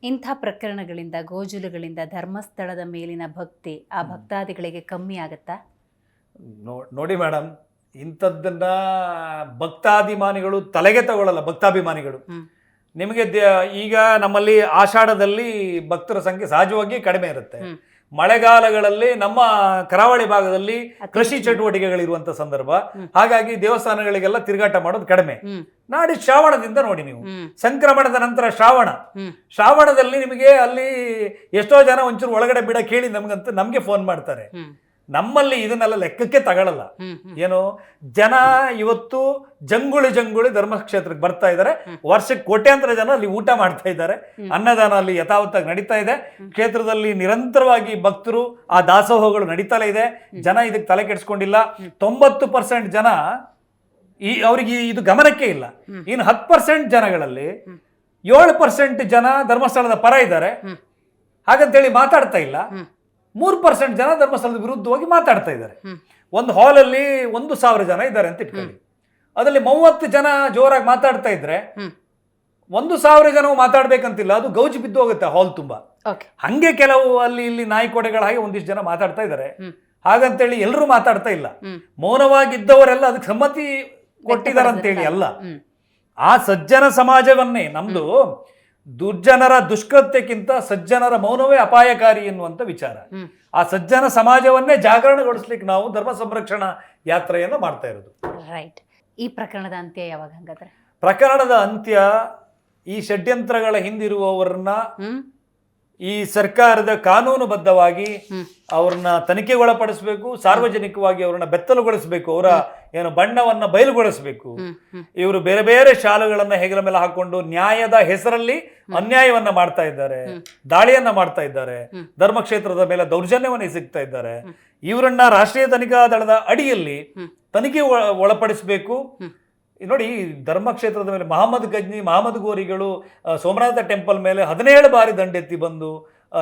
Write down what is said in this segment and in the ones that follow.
ಇಂಥ ಪ್ರಕರಣಗಳಿಂದ ಗೋಜುಲುಗಳಿಂದ ಧರ್ಮಸ್ಥಳದ ಮೇಲಿನ ಭಕ್ತಿ ಆ ಭಕ್ತಾದಿಗಳಿಗೆ ಕಮ್ಮಿ ಆಗತ್ತಾ? ನೋಡಿ ಮೇಡಮ್, ಇಂಥದ್ದನ್ನ ಭಕ್ತಾಭಿಮಾನಿಗಳು ತಲೆಗೆ ತಗೊಳ್ಳಲ್ಲ. ಭಕ್ತಾಭಿಮಾನಿಗಳು ನಿಮಗೆ ಈಗ ನಮ್ಮಲ್ಲಿ ಆಷಾಢದಲ್ಲಿ ಭಕ್ತರ ಸಂಖ್ಯೆ ಸಹಜವಾಗಿ ಕಡಿಮೆ ಇರುತ್ತೆ. ಮಳೆಗಾಲಗಳಲ್ಲಿ ನಮ್ಮ ಕರಾವಳಿ ಭಾಗದಲ್ಲಿ ಕೃಷಿ ಚಟುವಟಿಕೆಗಳಿರುವಂತ ಸಂದರ್ಭ, ಹಾಗಾಗಿ ದೇವಸ್ಥಾನಗಳಿಗೆಲ್ಲ ತಿರುಗಾಟ ಮಾಡೋದು ಕಡಿಮೆ. ನಾಡಿ ಶ್ರಾವಣದಿಂದ ನೋಡಿ ನೀವು, ಸಂಕ್ರಮಣದ ನಂತರ ಶ್ರಾವಣದಲ್ಲಿ ನಿಮಗೆ ಅಲ್ಲಿ ಎಷ್ಟೋ ಜನ ಒಂಚೂರು ಒಳಗಡೆ ಬಿಡ ಕೇಳಿ ನಮ್ಗೆ ಫೋನ್ ಮಾಡ್ತಾರೆ. ನಮ್ಮಲ್ಲಿ ಇದನ್ನೆಲ್ಲ ಲೆಕ್ಕಕ್ಕೆ ತಗೊಳ್ಳಲ್ಲ. ಏನು ಜನ ಇವತ್ತು ಜಂಗುಳಿ ಧರ್ಮಕ್ಷೇತ್ರಕ್ಕೆ ಬರ್ತಾ ಇದ್ದಾರೆ. ವರ್ಷಕ್ಕೆ ಕೋಟ್ಯಾಂತರ ಜನ ಅಲ್ಲಿ ಊಟ ಮಾಡ್ತಾ ಇದ್ದಾರೆ. ಅನ್ನದಾನ ಅಲ್ಲಿ ಯಥಾವತ್ತಾಗಿ ನಡೀತಾ ಇದೆ. ಕ್ಷೇತ್ರದಲ್ಲಿ ನಿರಂತರವಾಗಿ ಭಕ್ತರು ಆ ದಾಸೋಹಗಳು ನಡೀತಲೇ ಇದೆ. ಜನ ಇದಕ್ಕೆ ತಲೆ ಕೆಡಿಸ್ಕೊಂಡಿಲ್ಲ. 90% ಜನ ಅವರಿಗೆ ಇದು ಗಮನಕ್ಕೆ ಇಲ್ಲ. ಇನ್ನು 10% ಜನಗಳಲ್ಲಿ 7% ಜನ ಧರ್ಮಸ್ಥಳದ ಪರ ಇದ್ದಾರೆ. ಹಾಗಂತೇಳಿ ಮಾತಾಡ್ತಾ ಇಲ್ಲ. 3% ಜನ ಧರ್ಮಸ್ಥಳದ ವಿರುದ್ಧವಾಗಿ ಮಾತಾಡ್ತಾ ಇದ್ದಾರೆ. ಒಂದು ಹಾಲಲ್ಲಿ 1,000 ಜನ ಇದ್ದಾರೆ ಅಂತ ಇಟ್ಕೊಳ್ಳಿ. ಅದರಲ್ಲಿ 30 ಜನ ಜೋರಾಗಿ ಮಾತಾಡ್ತಾ ಇದ್ರೆ 1,000 ಜನವು ಮಾತಾಡ್ಬೇಕಂತಿಲ್ಲ, ಅದು ಗೌಜಿ ಬಿದ್ದು ಹೋಗುತ್ತೆ ಹಾಲ್ ತುಂಬಾ. ಹಂಗೆ ಕೆಲವು ಅಲ್ಲಿ ಇಲ್ಲಿ ನಾಯಿಕೋಡೆಗಳ ಹಾಗೆ ಒಂದಿಷ್ಟು ಜನ ಮಾತಾಡ್ತಾ ಇದ್ದಾರೆ. ಹಾಗಂತೇಳಿ ಎಲ್ಲರೂ ಮಾತಾಡ್ತಾ ಇಲ್ಲ. ಮೌನವಾಗಿದ್ದವರೆಲ್ಲ ಅದಕ್ಕೆ ಸಮ್ಮತಿ ಕೊಟ್ಟಿದಾರಂತೇಳಿ ಅಲ್ಲ. ಆ ಸಜ್ಜನ ಸಮಾಜವನ್ನೇ, ನಮ್ದು ದುರ್ಜನರ ದುಷ್ಕೃತ್ಯಕ್ಕಿಂತ ಸಜ್ಜನರ ಮೌನವೇ ಅಪಾಯಕಾರಿ ಎನ್ನುವಂತ ವಿಚಾರ. ಆ ಸಜ್ಜನ ಸಮಾಜವನ್ನೇ ಜಾಗರಣಗೊಳಿಸ್ಲಿಕ್ಕೆ ನಾವು ಧರ್ಮ ಸಂರಕ್ಷಣಾ ಯಾತ್ರೆಯನ್ನು ಮಾಡ್ತಾ ಇರೋದು. ರೈಟ್. ಈ ಪ್ರಕರಣದ ಅಂತ್ಯ ಯಾವಾಗ? ಹಂಗಾದ್ರೆ ಪ್ರಕರಣದ ಅಂತ್ಯ ಈ ಷಡ್ಯಂತ್ರಗಳ ಹಿಂದಿರುವವರನ್ನ ಈ ಸರ್ಕಾರದ ಕಾನೂನುಬದ್ಧವಾಗಿ ಅವ್ರನ್ನ ತನಿಖೆಗೊಳಪಡಿಸಬೇಕು, ಸಾರ್ವಜನಿಕವಾಗಿ ಅವ್ರನ್ನ ಬೆತ್ತಲುಗೊಳಿಸಬೇಕು, ಅವರ ಏನು ಬಣ್ಣವನ್ನ ಬಯಲುಗೊಳಿಸಬೇಕು. ಇವರು ಬೇರೆ ಬೇರೆ ಶಾಲೆಗಳನ್ನ ಹೆಗಲ ಮೇಲೆ ಹಾಕೊಂಡು ನ್ಯಾಯದ ಹೆಸರಲ್ಲಿ ಅನ್ಯಾಯವನ್ನ ಮಾಡ್ತಾ ಇದ್ದಾರೆ, ದಾಳಿಯನ್ನ ಮಾಡ್ತಾ ಇದ್ದಾರೆ, ಧರ್ಮಕ್ಷೇತ್ರದ ಮೇಲೆ ದೌರ್ಜನ್ಯವನ್ನ ಎಸಗ್ತಾ ಇದ್ದಾರೆ. ಇವರನ್ನ ರಾಷ್ಟ್ರೀಯ ತನಿಖಾ ದಳದ ಅಡಿಯಲ್ಲಿ ತನಿಖೆ ಒಳಪಡಿಸಬೇಕು. ನೋಡಿ, ಧರ್ಮಕ್ಷೇತ್ರದ ಮೇಲೆ ಮಹಮ್ಮದ್ ಗಜ್ನಿ, ಮಹಮ್ಮದ್ ಗೋರಿಗಳು ಸೋಮನಾಥ ಟೆಂಪಲ್ ಮೇಲೆ 17 ಬಾರಿ ದಂಡೆತ್ತಿ ಬಂದು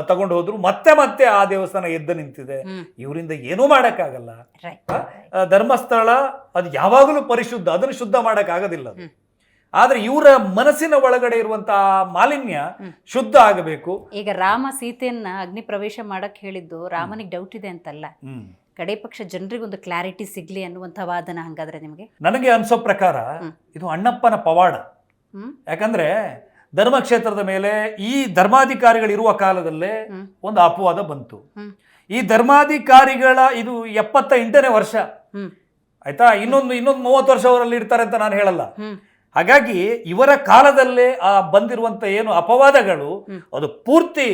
ತಗೊಂಡು ಹೋದ್ರು. ಮತ್ತೆ ಆ ದೇವಸ್ಥಾನ ಎದ್ದು ನಿಂತಿದೆ. ಇವರಿಂದ ಏನೂ ಮಾಡಕ್ಕಾಗಲ್ಲ. ಧರ್ಮಸ್ಥಳ ಅದು ಯಾವಾಗಲೂ ಪರಿಶುದ್ಧ, ಅದನ್ನು ಶುದ್ಧ ಮಾಡಕ್ಕಾಗೋದಿಲ್ಲ. ಆದ್ರೆ ಇವರ ಮನಸ್ಸಿನ ಒಳಗಡೆ ಇರುವಂತಹ ಮಾಲಿನ್ಯ ಶುದ್ಧ ಆಗಬೇಕು. ಈಗ ರಾಮ ಸೀತೆಯನ್ನ ಅಗ್ನಿ ಪ್ರವೇಶ ಮಾಡಕ್ ಹೇಳಿದ್ದು ರಾಮನಿಗೆ ಡೌಟ್ ಇದೆ ಅಂತಲ್ಲ, ಕಡೆ ಪಕ್ಷ ಜನರಿಗೊಂದು ಕ್ಲಾರಿಟಿ ಸಿಗ್ಲಿ ಅನ್ನುವಂಥ ವಾದನ. ಹಂಗಾದ್ರೆ ನಿಮಗೆ ನನಗೆ ಅನ್ಸೋ ಪ್ರಕಾರ ಇದು ಅಣ್ಣಪ್ಪನ ಪವಾಡ. ಯಾಕಂದ್ರೆ ಧರ್ಮಕ್ಷೇತ್ರದ ಮೇಲೆ ಈ ಧರ್ಮಾಧಿಕಾರಿಗಳಿರುವ ಕಾಲದಲ್ಲೇ ಒಂದು ಅಪವಾದ ಬಂತು. ಈ ಧರ್ಮಾಧಿಕಾರಿಗಳ ಇದು 78ನೇ ವರ್ಷ ಆಯ್ತಾ. ಇನ್ನೊಂದು 30 ವರ್ಷ ಅವರಲ್ಲಿ ಇರ್ತಾರೆ ಅಂತ ನಾನು ಹೇಳಲ್ಲ. ಹಾಗಾಗಿ ಇವರ ಕಾಲದಲ್ಲೇ ಆ ಬಂದಿರುವಂತ ಏನು ಅಪವಾದಗಳು ಅದು ಪೂರ್ತಿ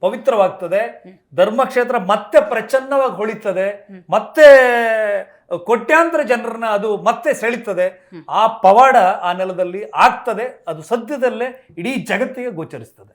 ಪವಿತ್ರವಾಗ್ತದೆ. ಧರ್ಮಕ್ಷೇತ್ರ ಮತ್ತೆ ಪ್ರಚನ್ನವಾಗಿ ಹೊಳಿತದೆ, ಮತ್ತೆ ಕೋಟ್ಯಾಂತರ ಜನರನ್ನ ಅದು ಮತ್ತೆ ಸೆಳೀತದೆ. ಆ ಪವಾಡ ಆ ನೆಲದಲ್ಲಿ ಆಗ್ತದೆ. ಅದು ಸದ್ಯದಲ್ಲೇ ಇಡೀ ಜಗತ್ತಿಗೆ ಗೋಚರಿಸ್ತದೆ.